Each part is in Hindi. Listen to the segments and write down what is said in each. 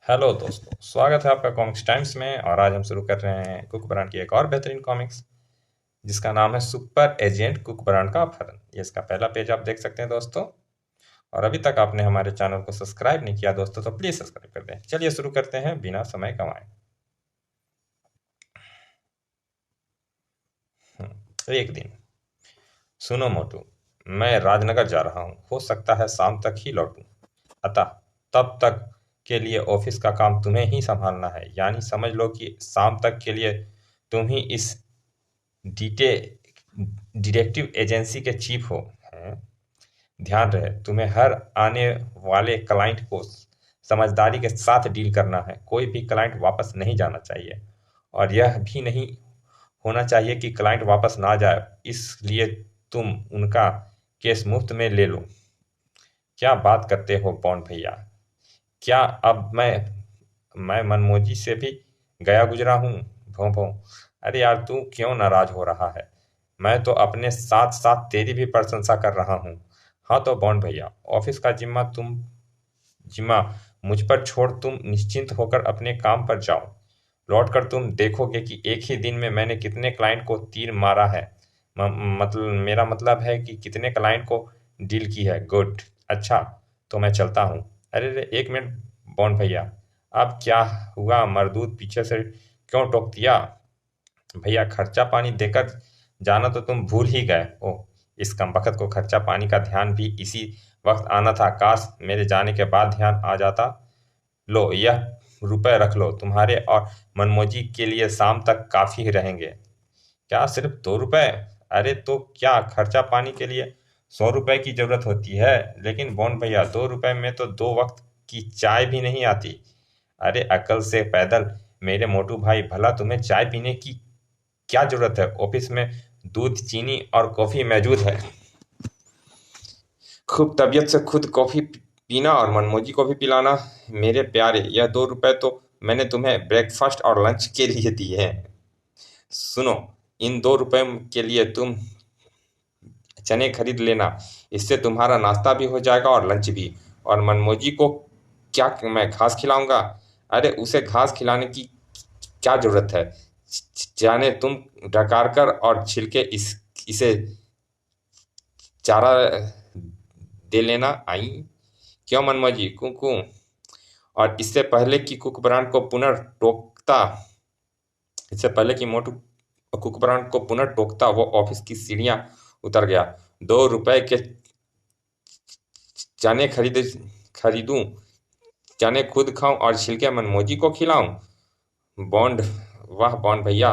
हेलो दोस्तों, स्वागत है आपका कॉमिक्स टाइम्स में। और आज हम शुरू कर रहे हैं कुक ब्रांड की एक और बेहतरीन कॉमिक्स जिसका नाम है सुपर एजेंट कुक ब्रांड का अपहरण। ये इसका पहला पेज आप देख सकते हैं दोस्तों। और अभी तक आपने हमारे चैनल को सब्सक्राइब नहीं किया दोस्तों तो प्लीज सब्सक्राइब कर दें। चलिए शुरू करते हैं बिना समय गंवाए। एक दिन। सुनो मोटू, मैं राजनगर जा रहा हूँ, हो सकता है शाम तक ही लौटूं। अतः तब तक के लिए ऑफिस का काम तुम्हें ही संभालना है। यानी समझ लो कि शाम तक के लिए तुम ही इस डिटे डिटेक्टिव एजेंसी के चीफ हो हैं। ध्यान रहे, तुम्हें हर आने वाले क्लाइंट को समझदारी के साथ डील करना है। कोई भी क्लाइंट वापस नहीं जाना चाहिए और यह भी नहीं होना चाहिए कि क्लाइंट वापस ना जाए, इसलिए तुम उनका केस मुफ्त में ले लो। क्या बात करते हो बॉन्ड भैया? क्या अब मैं मनमोजी से भी गया गुजरा हूँ? भों भों। अरे यार, तू क्यों नाराज हो रहा है? मैं तो अपने साथ साथ तेरी भी प्रशंसा कर रहा हूँ। हाँ तो बॉन्ड भैया, ऑफिस का जिम्मा मुझ पर छोड़ तुम निश्चिंत होकर अपने काम पर जाओ। लौटकर तुम देखोगे कि एक ही दिन में मैंने कितने क्लाइंट को तीर मारा है। मतलब मेरा मतलब है कि कितने क्लाइंट को डील की है। गुड। अच्छा, तो मैं चलता हूँ। अरे रे, एक मिनट बॉन्ड भैया, अब क्या हुआ? मरदूत पीछे से क्यों टोक दिया? भैया, खर्चा पानी देकर जाना तो तुम भूल ही गए। ओह, इस कमबख्त को खर्चा पानी का ध्यान भी इसी वक्त आना था। काश मेरे जाने के बाद ध्यान आ जाता। लो, यह रुपए रख लो, तुम्हारे और मनमोजी के लिए शाम तक काफी रहेंगे। क्या सिर्फ 2 रुपए? अरे तो क्या खर्चा पानी के लिए 100 रुपए की जरूरत होती है? लेकिन बॉन्ड भैया, 2 रुपए में तो 2 वक्त की चाय भी नहीं आती। अरे अकल से पैदल मेरे मोटू भाई, भला तुम्हें चाय पीने की क्या जरूरत है? ऑफिस में दूध, चीनी और कॉफी मौजूद है। खूब तबीयत से खुद कॉफी पीना और मनमोजी को भी पिलाना। मेरे प्यारे, यह 2 रुपए तो मैंने तुम्हें ब्रेकफास्ट और लंच के लिए दिए हैं। सुनो, इन 2 रुपए के लिए तुम चने खरीद लेना। इससे तुम्हारा नाश्ता भी हो जाएगा और लंच भी। और मनमोजी को क्या मैं घास खिलाऊंगा? अरे उसे घास खिलाने की क्या जरूरत है? जाने तुम डकार कर और छिलके इसे चारा दे लेना। आई क्यों मनमोजी, कुकू? और इससे पहले कि मोटू कुकबरान को पुनः टोकता, वो ऑफिस की सीढ़ियां उतर गया। 2 रुपए के चने खरीदूं, चने खुद खाऊं और छिलके मनमोजी को खिलाऊं। बॉन्ड, वाह बॉन्ड भैया,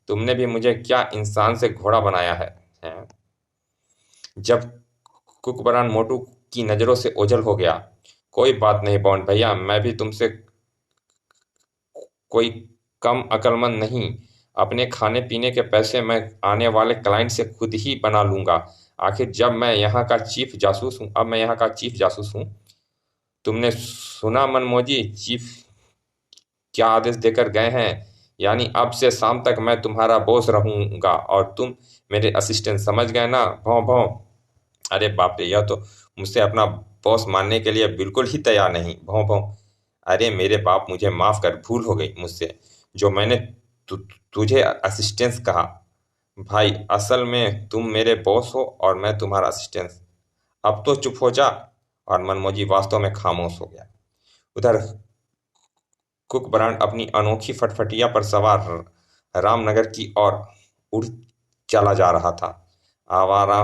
तुमने भी मुझे क्या इंसान से घोड़ा बनाया है? जब कुकबरान मोटू की नजरों से ओझल हो गया। कोई बात नहीं बॉन्ड भैया, मैं भी तुमसे कोई कम अक्लमंद नहीं। अपने खाने पीने के पैसे मैं आने वाले क्लाइंट से खुद ही बना लूंगा। आखिर जब मैं यहाँ का चीफ जासूस हूँ अब मैं यहाँ का चीफ जासूस हूँ। तुमने सुना मनमोजी, चीफ क्या आदेश देकर गए हैं? यानी अब से शाम तक मैं तुम्हारा बॉस रहूंगा और तुम मेरे असिस्टेंट, समझ गए ना? भौं भौं। अरे बाप रे, यह तो मुझसे अपना बॉस मानने के लिए बिल्कुल ही तैयार नहीं। भौं भौं। अरे मेरे बाप, मुझे माफ कर, भूल हो गई मुझसे जो मैंने तुझे असिस्टेंस कहा। भाई, असल में तुम मेरे बॉस हो और मैं तुम्हारा असिस्टेंट। अब तो चुप हो जा। और मनमोजी वास्तव में खामोश हो गया। उधर कुक ब्रांड अपनी अनोखी फटफटिया पर सवार रामनगर की ओर उड़ चला जा रहा था। आवारा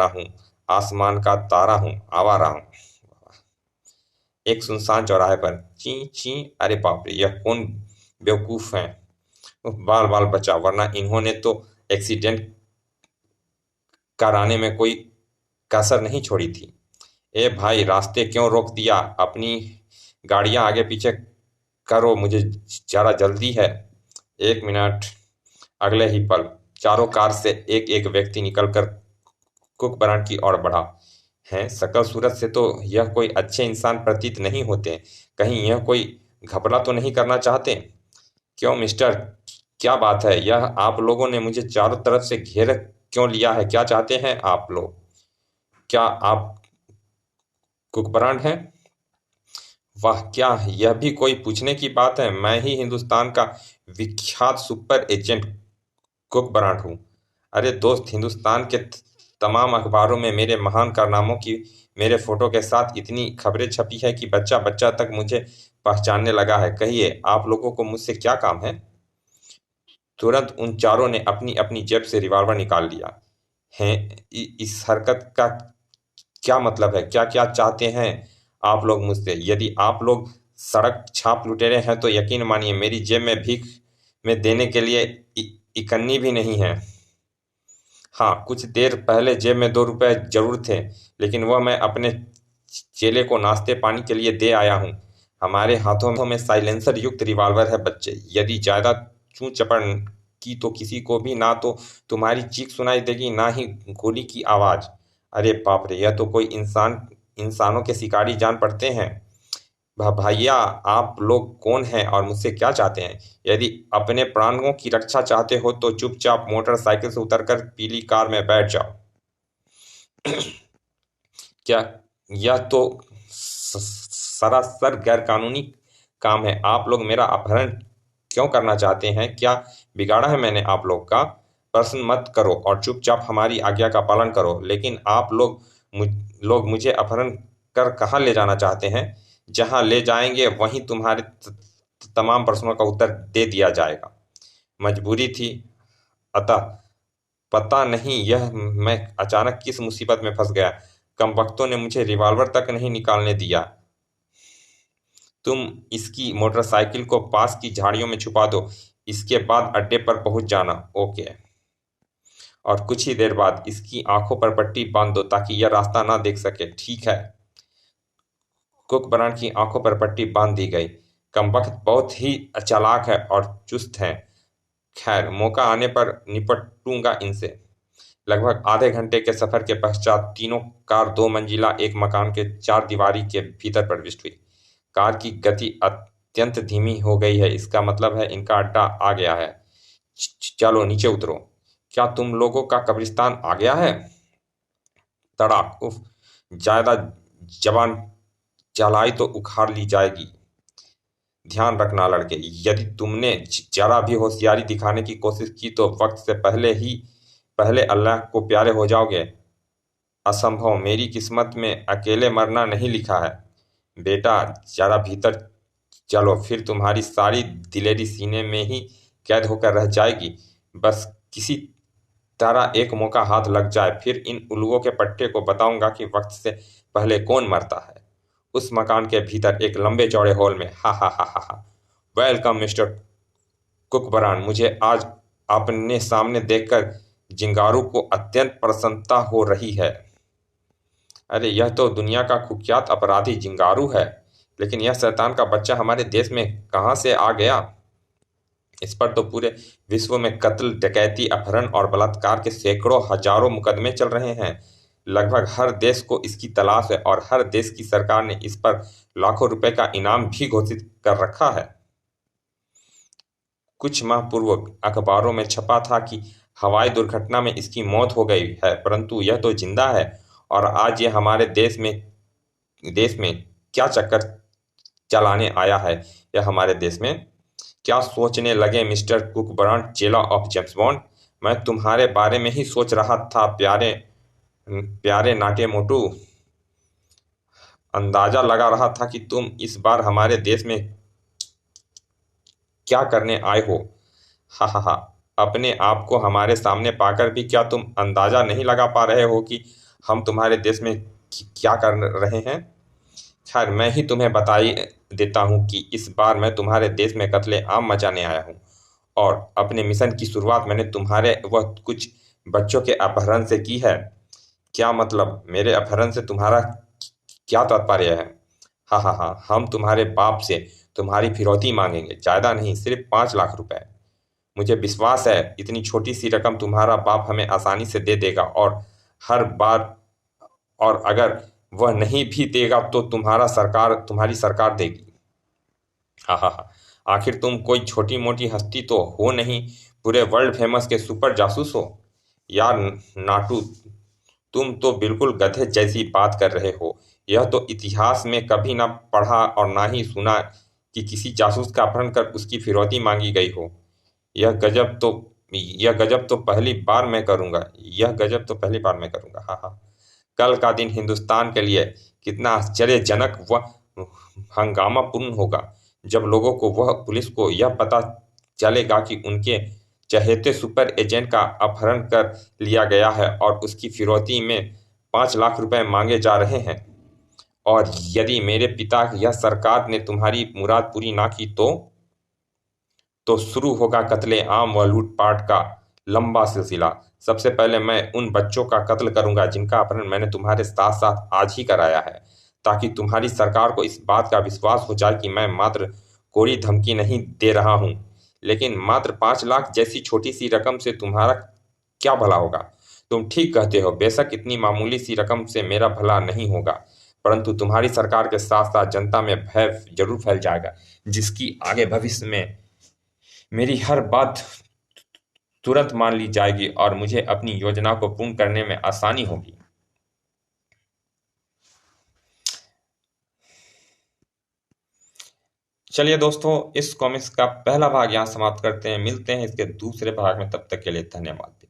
हूँ, आसमान का तारा हूँ, आवारा हूँ। एक सुनसान चौराहे पर ची ची। अरे बाप रे, यह कौन बेवकूफ है? बाल बाल बचा, वरना इन्होंने तो एक्सीडेंट कराने में कोई कसर नहीं छोड़ी थी। ए भाई, रास्ते क्यों रोक दिया? अपनी गाड़ियां आगे पीछे करो, मुझे जरा जल्दी है। 1 मिनट। अगले ही पल चारों कार से एक एक व्यक्ति निकलकर कुक ब्रांड की ओर बढ़ा। है, शकल सूरत से तो यह कोई अच्छे इंसान प्रतीत नहीं होते। कहीं यह कोई घपला तो नहीं करना चाहते? क्यों मिस्टर, क्या बात है? यह आप लोगों ने मुझे चारों तरफ से घेर क्यों लिया है? क्या चाहते हैं आप लोग? क्या आप कुक ब्रांड हैं? वाह, क्या यह भी कोई पूछने की बात है? मैं ही हिंदुस्तान का विख्यात सुपर एजेंट कुक बराड हूँ। अरे दोस्त, हिंदुस्तान के तमाम अखबारों में मेरे महान कारनामों की मेरे फोटो के साथ इतनी खबरें छपी है कि बच्चा बच्चा तक मुझे पहचानने लगा है। कहिए, आप लोगों को मुझसे क्या काम है? तुरंत उन चारों ने अपनी अपनी जेब से रिवॉल्वर निकाल लिया। हैं, इस हरकत का क्या मतलब है? क्या क्या चाहते हैं आप लोग मुझसे? यदि आप लोग सड़क छाप लुटेरे हैं तो यकीन मानिए मेरी जेब में भीख में देने के लिए इकन्नी भी नहीं है। हाँ, कुछ देर पहले जेब में 2 रुपए जरूर थे, लेकिन वह मैं अपने चेले को नाश्ते पानी के लिए दे आया हूँ। हमारे हाथों में साइलेंसर युक्त रिवॉल्वर है बच्चे। यदि ज्यादा चूं चपड़ की तो किसी को भी ना तो तुम्हारी चीख सुनाई देगी, ना ही गोली की आवाज। अरे बाप रे, यह तो कोई इंसानों के शिकारी जान पड़ते हैं। भैया, आप लोग कौन हैं और मुझसे क्या चाहते हैं? यदि अपने प्राणों की रक्षा चाहते हो तो चुपचाप मोटरसाइकिल से उतरकर पीली कार में बैठ जाओ। क्या यह तो सरासर गैरकानूनी काम है। आप लोग मेरा अपहरण क्यों करना चाहते हैं? क्या बिगाड़ा है मैंने आप लोग का? प्रश्न मत करो और चुपचाप हमारी आज्ञा का पालन करो। लेकिन आप लोग मुझे अपहरण कर कहाँ ले जाना चाहते हैं? जहाँ ले जाएंगे वहीं तुम्हारे तमाम प्रश्नों का उत्तर दे दिया जाएगा। मजबूरी थी, अतः पता नहीं यह मैं अचानक किस मुसीबत में फंस गया। कमबख्तों ने मुझे रिवॉल्वर तक नहीं निकालने दिया। तुम इसकी मोटरसाइकिल को पास की झाड़ियों में छुपा दो। इसके बाद अड्डे पर पहुंच जाना। ओके। और कुछ ही देर बाद इसकी आंखों पर पट्टी बांध दो ताकि यह रास्ता ना देख सके। ठीक है? कुक ब्रांड की आंखों पर पट्टी बांध दी गई। कमबख्त बहुत ही चालाक है और चुस्त है। खैर, मौका आने पर निपटूंगा इनसे। लगभग आधे घंटे के सफर के पश्चात तीनों कार 2 मंजिला एक मकान के 4 दीवारी के भीतर प्रविष्ट हुई। कार की गति अत्यंत धीमी हो गई है। इसका मतलब है इनका अड्डा आ गया है। चलो नीचे उतरो। क्या तुम लोगों का कब्रिस्तान आ गया है? तड़ाक! उफ! ज्यादा जबान चलाई तो उखाड़ ली जाएगी। ध्यान रखना लड़के, यदि तुमने जरा भी होशियारी दिखाने की कोशिश की तो वक्त से पहले अल्लाह को प्यारे हो जाओगे। असंभव, मेरी किस्मत में अकेले मरना नहीं लिखा है। बेटा, जरा भीतर चलो, फिर तुम्हारी सारी दिलेरी सीने में ही कैद होकर रह जाएगी। बस किसी तरह एक मौका हाथ लग जाए, फिर इन उल्लुओं के पट्टे को बताऊंगा कि वक्त से पहले कौन मरता है। उस मकान के भीतर एक लंबे चौड़े हॉल में, हा हा हा हा हा, वेलकम मिस्टर कुकबरान। मुझे आज अपने सामने देखकर जिंगारू को अत्यंत प्रसन्नता हो रही है। अरे, यह तो दुनिया का कुख्यात अपराधी जिंगारू है, लेकिन यह शैतान का बच्चा हमारे देश में कहाँ से आ गया? इस पर तो पूरे विश्व में कत्ल, डकैती, अपहरण और बलात्कार के सैकड़ों हजारों मुकदमे चल रहे हैं। लगभग हर देश को इसकी तलाश है और हर देश की सरकार ने इस पर लाखों रुपए का इनाम भी घोषित कर रखा है। कुछ माह पूर्व अखबारों में छपा था कि हवाई दुर्घटना में इसकी मौत हो गई है, परंतु यह तो जिंदा है। और आज ये हमारे देश में क्या चक्कर चलाने आया है? यह हमारे देश में क्या सोचने लगे मिस्टर कुक ब्रांड, चेला ऑफ जेम्स बॉन्ड? मैं तुम्हारे बारे में ही सोच रहा था प्यारे प्यारे नाटे मोटू। अंदाजा लगा रहा था कि तुम इस बार हमारे देश में क्या करने आए हो। हा हा हा, अपने आप को हमारे सामने पाकर भी क्या तुम अंदाजा नहीं लगा पा रहे हो कि हम तुम्हारे देश में क्या कर रहे हैं? खैर, मैं ही तुम्हें बता ही देता हूँ कि इस बार मैं तुम्हारे देश में कत्ले आम मचाने आया हूँ। और अपने मिशन की शुरुआत मैंने तुम्हारे वह कुछ बच्चों के अपहरण से की है। क्या मतलब? मेरे अपहरण से तुम्हारा क्या तात्पर्य है? हाँ हाँ हाँ, हम तुम्हारे बाप से तुम्हारी फिरौती मांगेंगे, ज्यादा नहीं, सिर्फ 5 लाख रुपए। मुझे विश्वास है इतनी छोटी सी रकम तुम्हारा बाप हमें आसानी से दे देगा। और हर बार और अगर वह नहीं भी देगा तो तुम्हारी सरकार देगी। हाँ हाँ हाँ, आखिर तुम कोई छोटी मोटी हस्ती तो हो नहीं, पूरे वर्ल्ड फेमस के सुपर जासूस हो। यार नाटू, तुम तो बिल्कुल गधे जैसी बात कर रहे हो। यह तो इतिहास में कभी न पढ़ा और ना ही सुना कि किसी जासूस का अपहरण कर उसकी फिरौती मांगी गई हो। यह गजब तो यह गजब तो पहली बार मैं करूंगा यह गजब तो पहली बार मैं करूंगा। हाँ हाँ। कल का दिन हिंदुस्तान के लिए कितना आश्चर्यजनक व हंगामापूर्ण होगा जब लोगों को वह पुलिस को यह पता चलेगा कि उनके चहेते सुपर एजेंट का अपहरण कर लिया गया है और उसकी फिरौती में 5 लाख रुपए मांगे जा रहे हैं। और यदि मेरे पिता या सरकार ने तुम्हारी मुराद पूरी ना की तो शुरू होगा कत्ले आम व लूटपाट का लंबा सिलसिला। सबसे पहले मैं उन बच्चों का कत्ल करूंगा जिनका अपहरण मैंने तुम्हारे साथ साथ आज ही कराया है, ताकि तुम्हारी सरकार को इस बात का विश्वास हो जाए कि मैं मात्र कोरी धमकी नहीं दे रहा हूं। लेकिन मात्र 5 लाख जैसी छोटी सी रकम से तुम्हारा क्या भला होगा? तुम ठीक कहते हो, बेशक इतनी मामूली सी रकम से मेरा भला नहीं होगा, परंतु तुम्हारी सरकार के साथ साथ जनता में भय जरूर फैल जाएगा, जिसकी आगे भविष्य में मेरी हर बात तुरंत मान ली जाएगी और मुझे अपनी योजना को पूर्ण करने में आसानी होगी। चलिए दोस्तों, इस कॉमिक्स का पहला भाग यहाँ समाप्त करते हैं। मिलते हैं इसके दूसरे भाग में, तब तक के लिए धन्यवाद।